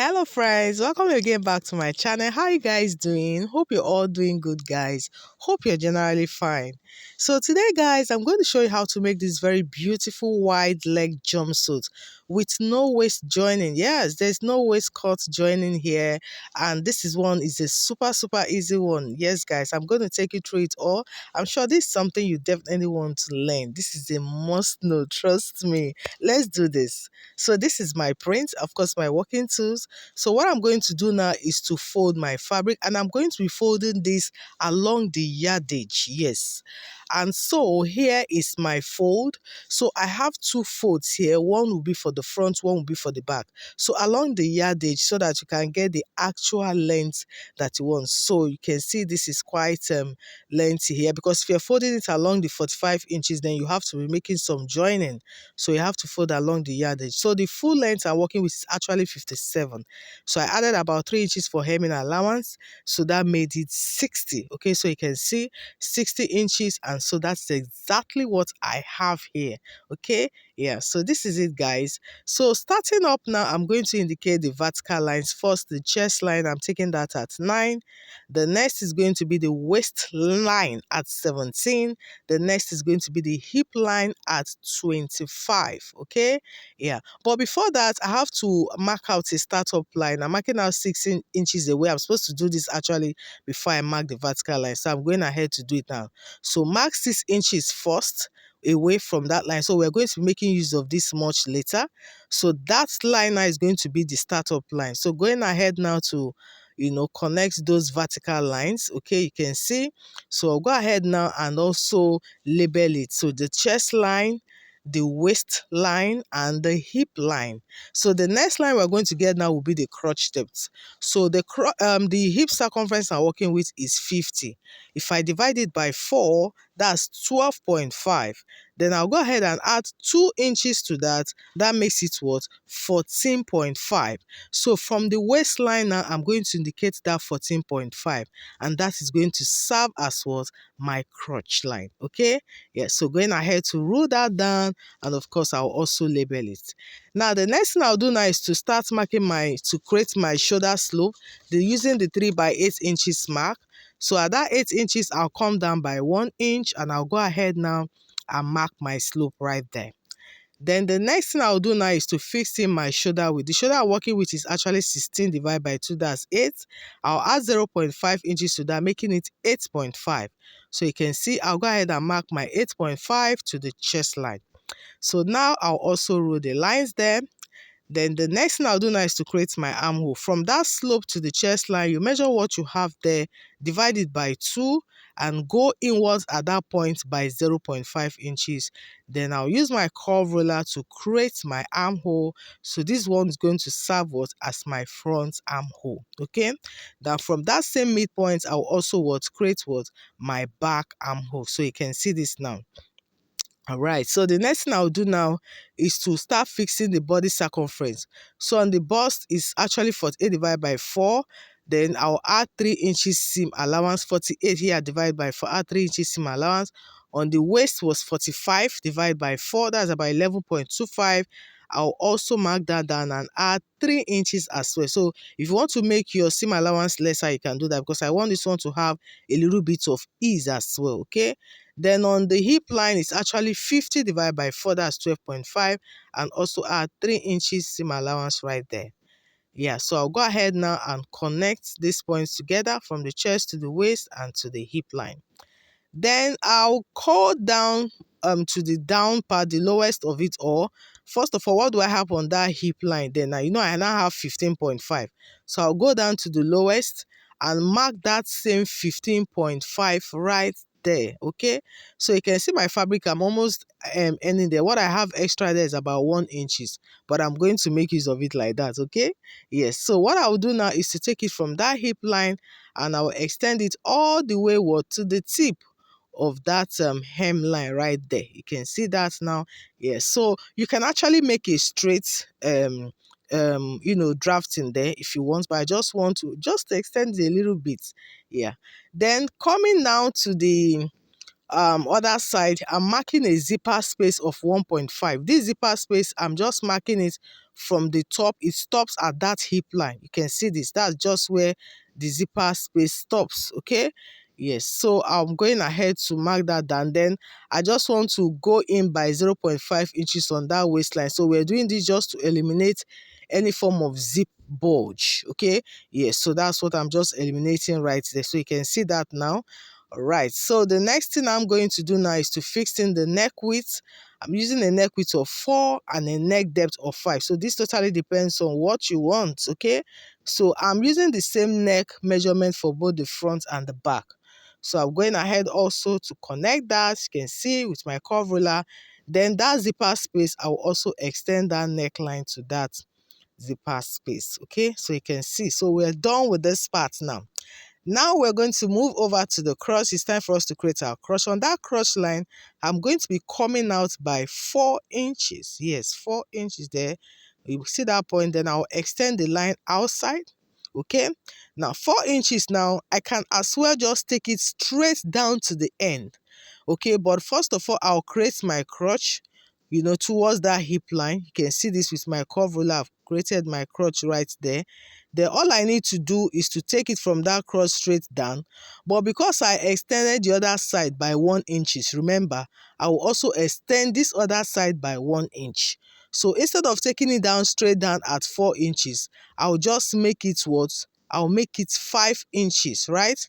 Hello friends, welcome again back to my channel. How you guys doing? Hope you're all doing good, guys. Hope you're generally fine. So today guys, I'm going to show you how to make this very beautiful wide leg jumpsuit with no waist joining. Yes, there's no waist cut joining here, and this is a super easy one. Yes guys, I'm going to take you through it all. I'm sure this is something you definitely want to learn. This is a must know, trust me. Let's do this. So this is my print, of course my working tools. So what I'm going to do now is to fold my fabric, and I'm going to be folding this along the yardage. Yes. And so here is my fold. So I have two folds here. One will be for the front, one will be for the back. So along the yardage so that you can get the actual length that you want. So you can see this is quite lengthy here, because if you're folding it along the 45 inches, then you have to be making some joining. So you have to fold along the yardage. So the full length I'm working with is actually 57. So I added about 3 inches for hemming allowance. So that made it 60. Okay, so you can see 60 inches. And so that's exactly what I have here. Okay, yeah, so this is it, guys. So starting up now, I'm going to indicate the vertical lines. First, the chest line, I'm taking that at 9. The next is going to be the waist line at 17. The next is going to be the hip line at 25. Okay, yeah. But before that, I have to mark out a startup line. I'm marking out 16 inches away. I'm supposed to do this actually before I mark the vertical line. So I'm going ahead to do it now. So mark 6 inches first away from that line. So we're going to be making use of this much later. So that line now is going to be the startup line. So going ahead now to connect those vertical lines. Okay, you can see. So I'll go ahead now and also label it. So the chest line, the waist line, and the hip line. So the next line we're going to get now will be the crotch depth. So the hip circumference I'm working with is 50. If I divide it by 4, that's 12.5. Then I'll go ahead and add 2 inches to that. That makes it what? 14.5. So from the waistline now, I'm going to indicate that 14.5. And that is going to serve as what? My crotch line. Okay? Yeah, so going ahead to rule that down, and of course I'll also label it. Now the next thing I'll do now is to start marking to create my shoulder slope using the 3 by 8 inches mark. So at that 8 inches, I'll come down by 1 inch, and I'll go ahead now and mark my slope right there. Then the next thing I'll do now is to fix in my shoulder width. The shoulder I'm working with is actually 16 divided by 2, that's 8. I'll add 0.5 inches to that, making it 8.5. So you can see I'll go ahead and mark my 8.5 to the chest line. So now I'll also rule the lines there. Then the next thing I'll do now is to create my armhole. From that slope to the chest line, you measure what you have there, divide it by 2, and go inwards at that point by 0.5 inches. Then I'll use my curve ruler to create my armhole. So this one is going to serve as my front armhole. Okay. Then from that same midpoint, I'll also create my back armhole. So you can see this now. All right, so the next thing I'll do now is to start fixing the body circumference. So on the bust is actually 48 divided by 4. Then I'll add 3 inches seam allowance. 48 here divided by 4, add 3 inches seam allowance. On the waist was 45 divided by 4, that's about 11.25. I'll also mark that down and add 3 inches as well. So if you want to make your seam allowance lesser, you can do that, because I want this one to have a little bit of ease as well. Okay. Then on the hip line, it's actually 50 divided by 4, that's 12.5, and also add 3 inches seam allowance right there. Yeah, so I'll go ahead now and connect these points together from the chest to the waist and to the hip line. Then I'll call down to the down part, the lowest of it all. First of all, what do I have on that hip line then? Now, I now have 15.5. So I'll go down to the lowest and mark that same 15.5 right there. Okay, so you can see my fabric, I'm almost ending there. What I have extra there is about 1 inches, but I'm going to make use of it like that. Okay, yes. So what I'll do now is to take it from that hip line, and I'll extend it all the way to the tip of that hemline right there. You can see that now. Yes, so you can actually make a straight drafting there if you want, but I just want to extend it a little bit. Yeah, then coming down to the other side, I'm marking a zipper space of 1.5. This zipper space, I'm just marking it from the top. It stops at that hip line. You can see this. That's just where the zipper space stops. Okay. Yes. So I'm going ahead to mark that down. Then I just want to go in by 0.5 inches on that waistline. So we're doing this just to eliminate any form of zip bulge. Okay. Yes. So that's what I'm just eliminating right there. So you can see that now. All right, so the next thing I'm going to do now is to fix in the neck width. I'm using a neck width of 4 and a neck depth of 5. So this totally depends on what you want, okay? So I'm using the same neck measurement for both the front and the back. So I'm going ahead also to connect that. You can see with my curve ruler. Then that zipper space, I'll also extend that neckline to that zipper space, okay? So you can see. So we're done with this part now. Now we're going to move over to the crotch. It's time for us to create our crotch. On that crotch line, I'm going to be coming out by 4 inches. Yes, 4 inches there. You see that point, then I'll extend the line outside. Okay. Now 4 inches now, I can as well just take it straight down to the end. Okay, but first of all, I'll create my crotch, towards that hip line. You can see this with my curve ruler. I've created my crotch right there. Then all I need to do is to take it from that crotch straight down. But because I extended the other side by 1 inches, remember, I will also extend this other side by 1 inch. So instead of taking it down straight down at 4 inches, I'll just make it what? I'll make it 5 inches, right?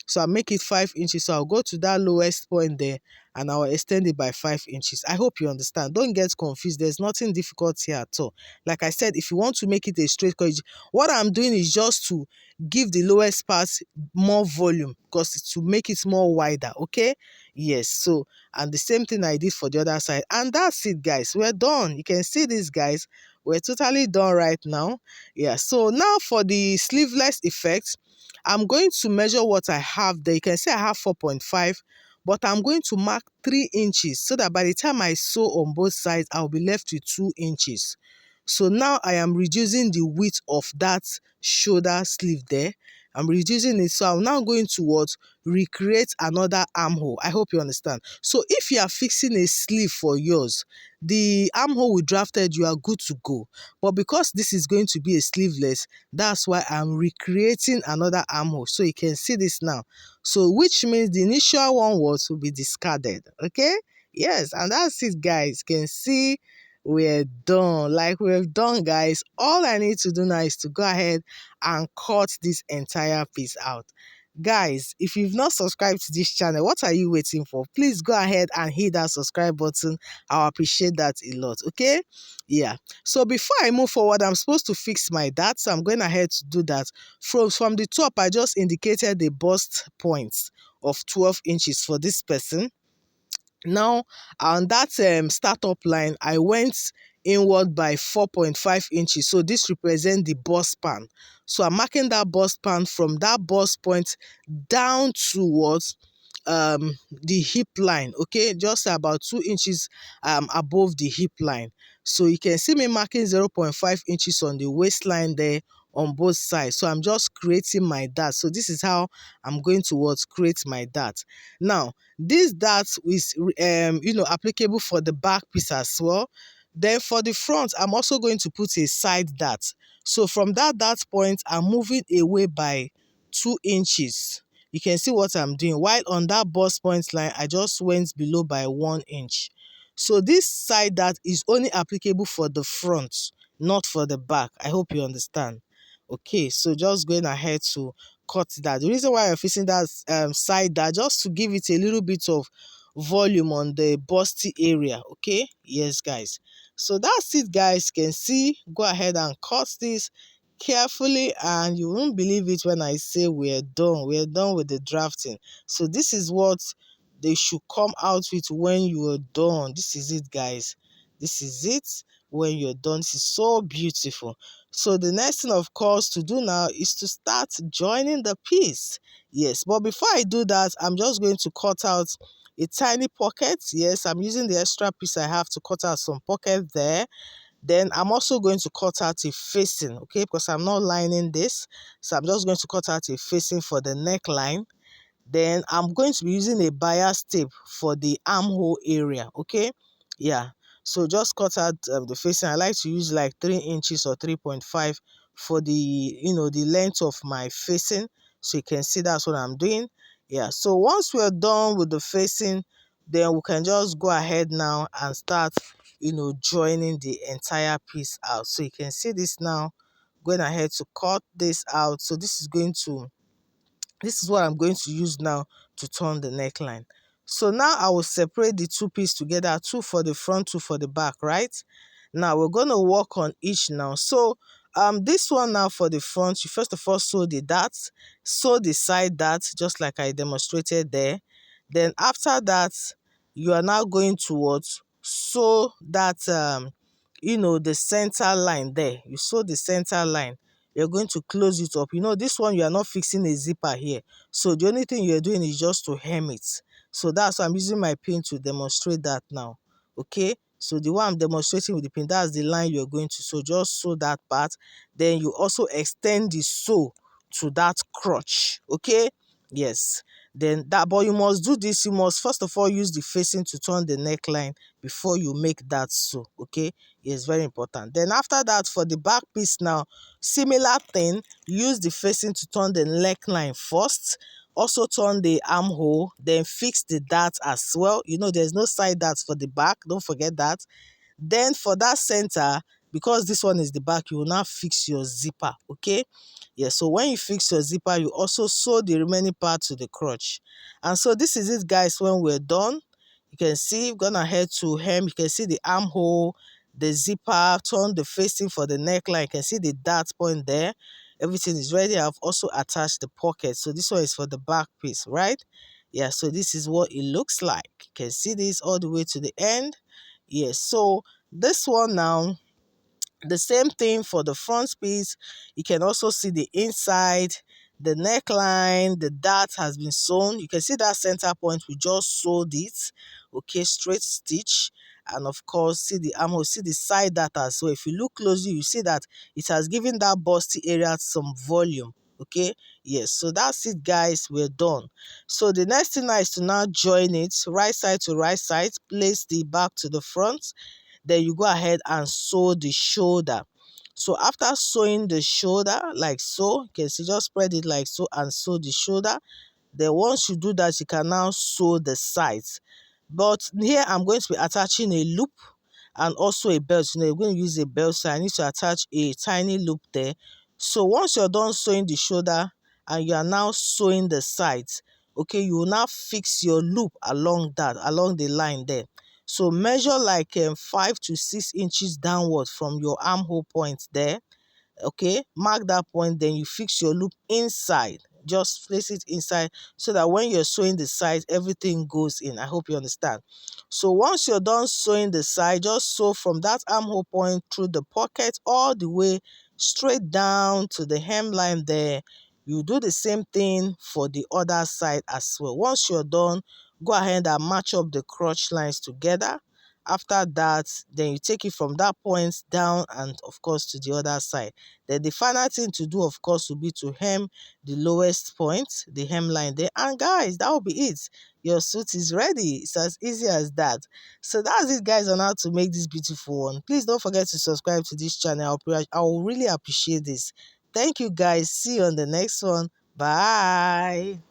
So I'll make it 5 inches. So I'll go to that lowest point there and I'll extend it by 5 inches. I hope you understand. Don't get confused. There's nothing difficult here at all. Like I said, if you want to make it a straight cut, what I'm doing is just to give the lowest part more volume because to make it more wider, okay? Yes, so, and the same thing I did for the other side. And that's it, guys. We're done. You can see this, guys. We're totally done right now. Yeah, so now for the sleeveless effect, I'm going to measure what I have there. You can see I have 4.5, but I'm going to mark 3 inches so that by the time I sew on both sides, I'll be left with 2 inches. So now I am reducing the width of that shoulder sleeve there. I'm reducing it. So I'm now going to what? Recreate another armhole. I hope you understand. So if you are fixing a sleeve for yours, the armhole we drafted, you are good to go. But because this is going to be a sleeveless, that's why I'm recreating another armhole. So you can see this now. So which means the initial one was to be discarded. Okay? Yes, and that's it, guys. You can see we're done. Like we've done, guys. All I need to do now is to go ahead and cut this entire piece out. Guys, if you've not subscribed to this channel, what are you waiting for? Please go ahead and hit that subscribe button. I'll appreciate that a lot, okay? Yeah. So before I move forward, I'm supposed to fix my dart, so I'm going ahead to do that. From the top, I just indicated the bust points of 12 inches for this person. Now, on that startup line, I went inward by 4.5 inches. So this represents the bust span. So I'm marking that bust span from that bust point down towards the hip line, okay, just about 2 inches above the hip line. So you can see me marking 0.5 inches on the waistline there on both sides. So I'm just creating my dart. So this is how I'm going to create my dart. Now this dart is applicable for the back piece as well. Then for the front, I'm also going to put a side dart. So from that dart point, I'm moving away by 2 inches. You can see what I'm doing. While on that bust point line, I just went below by 1 inch. So this side dart is only applicable for the front, not for the back. I hope you understand. Okay, so just going ahead to cut that. The reason why I'm fixing that side dart, just to give it a little bit of volume on the busty area. Okay, yes, guys. So that's it, guys. You can see, go ahead and cut this carefully, and you won't believe it when I say we're done with the drafting. So this is what they should come out with when you are done. This is it, guys. This is it when you're done. This is so beautiful. So the next thing, of course, to do now is to start joining the piece. Yes, but before I do that, I'm just going to cut out a tiny pocket. Yes, I'm using the extra piece I have to cut out some pocket there. Then I'm also going to cut out a facing, okay, because I'm not lining this. So I'm just going to cut out a facing for the neckline. Then I'm going to be using a bias tape for the armhole area, okay? Yeah, so just cut out the facing. I like to use like 3 inches or 3.5 for the, the length of my facing. So you can see that's what I'm doing. Yeah, so once we're done with the facing, then we can just go ahead now and start, joining the entire piece out. So you can see this now, going ahead to cut this out. So this is what I'm going to use now to turn the neckline. So now I will separate the two pieces together, two for the front, two for the back, right? Now we're going to work on each now. So this one now for the front, you first of all sew the darts, sew the side darts just like I demonstrated there. Then after that, you are now going towards sew that the center line there. You sew the center line. You're going to close it up. This one, you are not fixing a zipper here. So the only thing you're doing is just to hem it. So that's why I'm using my pin to demonstrate that now. Okay? So the one I'm demonstrating with the pin, that's the line you're going to sew. Just sew that part. Then you also extend the sew to that crotch. Okay? Yes. Then that, but you must do this. You must first of all use the facing to turn the neckline before you make that sew. Okay? It's very important. Then after that, for the back piece now, similar thing, use the facing to turn the neckline first. Also turn the armhole, then fix the dart as well. There's no side darts for the back. Don't forget that. Then for that center, because this one is the back, you will now fix your zipper, okay? Yeah, so when you fix your zipper, you also sew the remaining part to the crotch. And so this is it, guys, when we're done. You can see, we've gone ahead to hem. You can see the armhole, the zipper, turn the facing for the neckline. You can see the dart point there. Everything is ready. I've also attached the pocket. So this one is for the back piece, right? Yeah, so this is what it looks like. You can see this all the way to the end. Yes, so this one now, the same thing for the front piece. You can also see the inside, the neckline, the dart has been sewn. You can see that center point, we just sewed it, okay, straight stitch. And of course, see the armhole, see the side dart as well. If you look closely, you see that it has given that busty area some volume, okay? Yes, so that's it, guys, we're done. So the next thing now is to now join it right side to right side, place the back to the front. Then you go ahead and sew the shoulder. So after sewing the shoulder like so, you can see, just spread it like so and sew the shoulder. Then once you do that, you can now sew the sides. But here I'm going to be attaching a loop and also a belt. You're going to use a belt, so I need to attach a tiny loop there. So once you're done sewing the shoulder and you are now sewing the sides, okay, you will now fix your loop along the line there. So measure like 5 to 6 inches downward from your armhole point there. Okay, mark that point, then you fix your loop inside. Just place it inside so that when you're sewing the side, everything goes in. I hope you understand. So once you're done sewing the side, just sew from that armhole point through the pocket all the way straight down to the hemline there. You do the same thing for the other side as well. Once you're done, go ahead and match up the crotch lines together. After that, then you take it from that point down and of course to the other side. Then the final thing to do, of course, will be to hem the lowest point, the hemline there. And guys, that will be it. Your suit is ready. It's as easy as that. So that's it, guys, on how to make this beautiful one. Please don't forget to subscribe to this channel. I will really appreciate this. Thank you, guys. See you on the next one. Bye.